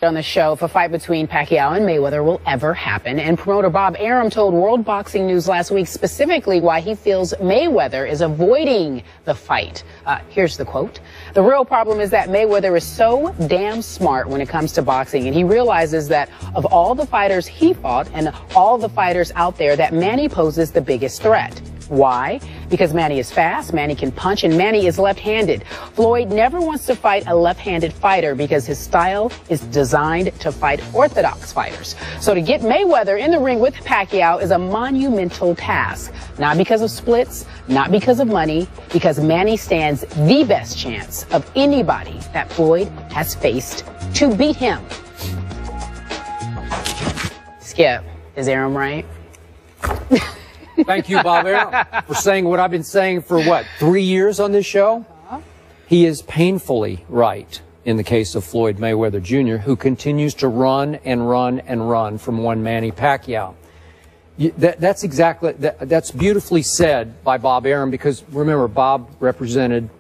On the show if a fight between Pacquiao and Mayweather will ever happen. And promoter Bob Arum told World Boxing News last week specifically why he feels Mayweather is avoiding the fight. Here's the quote. "The real problem is that Mayweather is so damn smart when it comes to boxing, and he realizes that of all the fighters he fought and all the fighters out there, that Manny poses the biggest threat." Why? Because Manny is fast, Manny can punch, and Manny is left-handed. Floyd never wants to fight a left-handed fighter because his style is designed to fight orthodox fighters. So to get Mayweather in the ring with Pacquiao is a monumental task. Not because of splits, not because of money, because Manny stands the best chance of anybody that Floyd has faced to beat him. Skip, is Arum right? Thank you, Bob Arum, for saying what I've been saying for, 3 years on this show? He is painfully right in the case of Floyd Mayweather Jr., who continues to run and run and run from one Manny Pacquiao. That's beautifully said by Bob Arum, because remember, Bob represented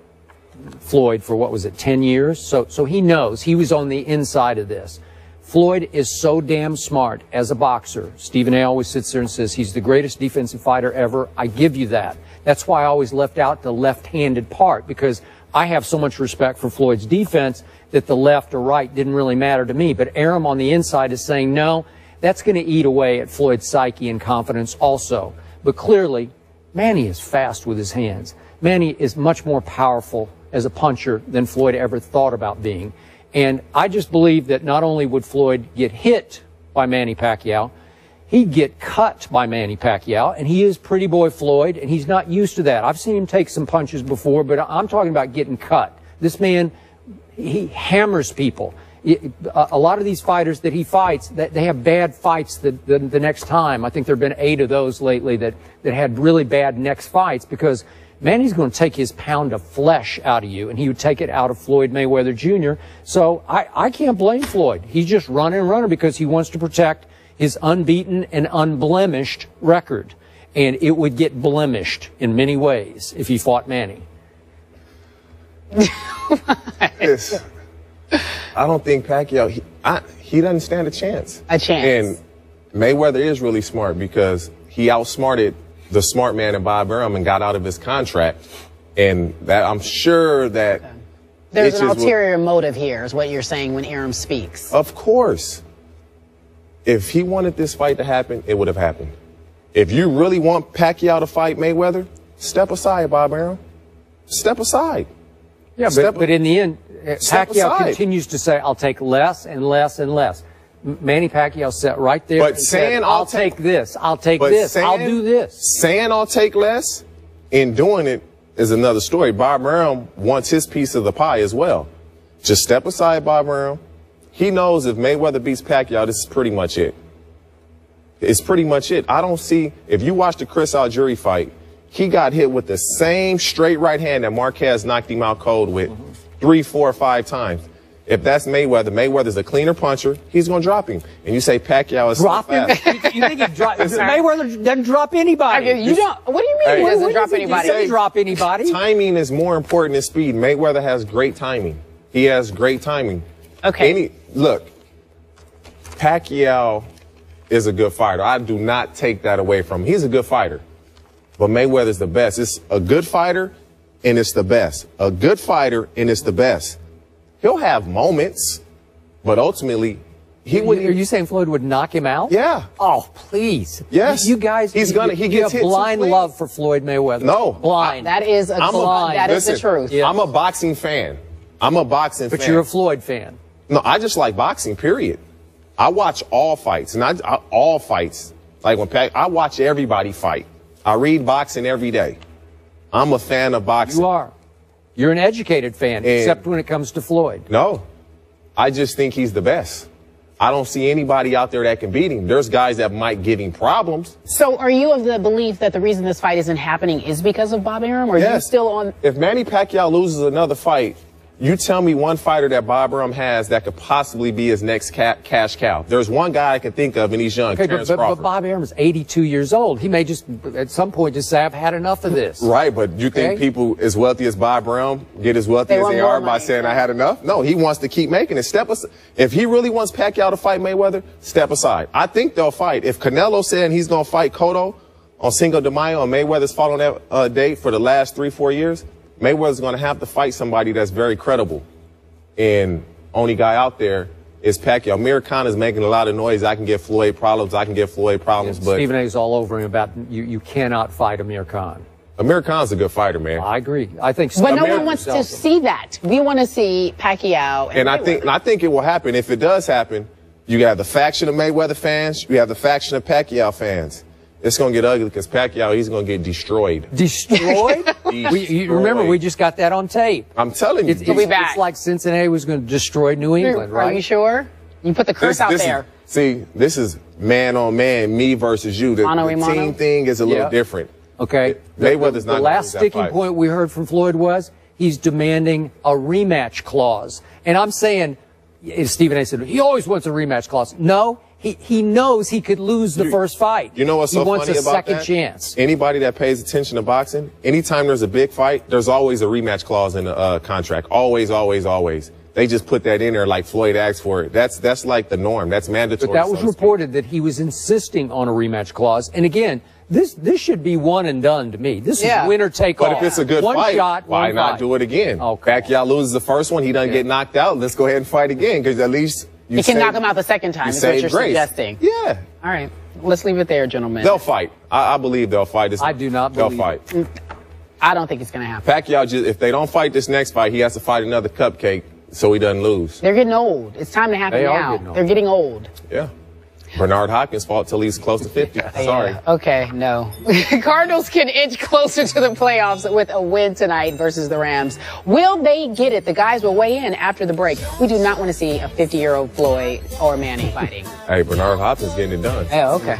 Floyd for, 10 years? So he knows. He was on the inside of this. Floyd is so damn smart as a boxer. Stephen A. always sits there and says he's the greatest defensive fighter ever. I give you that. That's why I always left out the left-handed part, because I have so much respect for Floyd's defense that the left or right didn't really matter to me. But Arum on the inside is saying, no, that's going to eat away at Floyd's psyche and confidence also. But clearly, Manny is fast with his hands. Manny is much more powerful as a puncher than Floyd ever thought about being. And I just believe that not only would Floyd get hit by Manny Pacquiao, he'd get cut by Manny Pacquiao, and he is pretty boy Floyd, and he's not used to that. I've seen him take some punches before, but I'm talking about getting cut. This man, he hammers people. A lot of these fighters that he fights, they have bad fights the next time. I think there have been 8 of those lately that had really bad next fights, because Manny's going to take his pound of flesh out of you, and he would take it out of Floyd Mayweather Jr. So I can't blame Floyd. He's just running and running because he wants to protect his unbeaten and unblemished record. And it would get blemished in many ways if he fought Manny. Yes. I don't think Pacquiao, he doesn't stand a chance. A chance. And Mayweather is really smart, because he outsmarted the smart man in Bob Arum and got out of his contract. And that, I'm sure that there's an ulterior motive here, is what you're saying when Arum speaks. Of course. If he wanted this fight to happen, it would have happened. If you really want Pacquiao to fight Mayweather, step aside, Bob Arum. Step aside. Yeah, but in the end, Pacquiao continues to say, I'll take less and less and less. Manny Pacquiao sat right there and said, I'll take this, I'll take this, I'll do this. Saying I'll take less and doing it is another story. Bob Arum wants his piece of the pie as well. Just step aside, Bob Arum. He knows if Mayweather beats Pacquiao, this is pretty much it. It's pretty much it. I don't see, if you watch the Chris Algieri fight, he got hit with the same straight right hand that Marquez knocked him out cold with 3, 4, 5 times. If that's Mayweather, Mayweather's a cleaner puncher, he's going to drop him. And you say Pacquiao is drop him? You think Mayweather doesn't drop anybody? What do you mean he doesn't drop anybody? He doesn't drop anybody. Timing is more important than speed. Mayweather has great timing. He has great timing. Okay. Look, Pacquiao is a good fighter. I do not take that away from him. He's a good fighter. But Mayweather's the best. It's a good fighter, and it's the best. A good fighter, and it's the best. He'll have moments, but ultimately, he would. Are you saying Floyd would knock him out? Yeah. Oh, please. Yes. You guys, he gets hit blind love for Floyd Mayweather. No. Blind. That is the truth. Yeah. I'm a boxing fan. But you're a Floyd fan. No, I just like boxing, period. I watch all fights, and all fights. Like I watch everybody fight. I read boxing every day. I'm a fan of boxing. You are. You're an educated fan, except when it comes to Floyd. No. I just think he's the best. I don't see anybody out there that can beat him. There's guys that might give him problems. So are you of the belief that the reason this fight isn't happening is because of Bob Arum, or are you still on? If Manny Pacquiao loses another fight, You tell me one fighter that Bob Arum has that could possibly be his next cash cow. There's one guy I can think of, and he's young, okay, Terrence but Crawford. Bob Arum is 82 years old. He may just, at some point, just say, I've had enough of this. Right, but you think people as wealthy as Bob Arum get as wealthy as they are by saying, I had enough? No, he wants to keep making it. If he really wants Pacquiao to fight Mayweather, step aside. I think they'll fight. If Canelo said he's going to fight Cotto on Cinco de Mayo and Mayweather's fought on that date for the last 3-4 years, Mayweather's going to have to fight somebody that's very credible. And only guy out there is Pacquiao. Amir Khan is making a lot of noise. I can get Floyd problems. I can get Floyd problems. But Stephen A.'s all over him about you cannot fight Amir Khan. Amir Khan's a good fighter, man. I agree. I think. But no one wants to see that. We want to see Pacquiao. And I think it will happen. If it does happen, you have the faction of Mayweather fans. You have the faction of Pacquiao fans. It's going to get ugly because Pacquiao, he's going to get destroyed. Destroyed? You remember, we just got that on tape. I'm telling you. We'll be back. It's like Cincinnati was going to destroy New England, right? Are you sure? You put the curse out there. This is man on man, me versus you. The team thing is a little different. Okay. Mayweather's not the last sticking point we heard from Floyd was he's demanding a rematch clause. And I'm saying, Stephen A. said, he always wants a rematch clause. No. He knows he could lose the first fight. You know what's so funny about that? He wants a second chance. Anybody that pays attention to boxing, anytime there's a big fight, there's always a rematch clause in the contract. Always, always, always. They just put that in there like Floyd asked for it. That's like the norm. That's mandatory. But that was reported that he was insisting on a rematch clause. And again, this should be one and done to me. This is winner take all. But if it's a good fight, shot, why not do it again? Pacquiao loses the first one, he doesn't get knocked out. Let's go ahead and fight again because at least you can knock him out the second time, is what you're suggesting. Yeah. All right. Let's leave it there, gentlemen. They'll fight. I believe they'll fight. I do not believe they'll fight. I don't think it's going to happen. Pacquiao, if they don't fight this next fight, he has to fight another cupcake so he doesn't lose. They're getting old. It's time to happen now. They're getting old. Yeah. Bernard Hopkins fought till he's close to 50. Sorry. Okay, no. Cardinals can inch closer to the playoffs with a win tonight versus the Rams. Will they get it? The guys will weigh in after the break. We do not want to see a 50-year-old Floyd or Manny fighting. Hey, Bernard Hopkins getting it done. Oh, okay.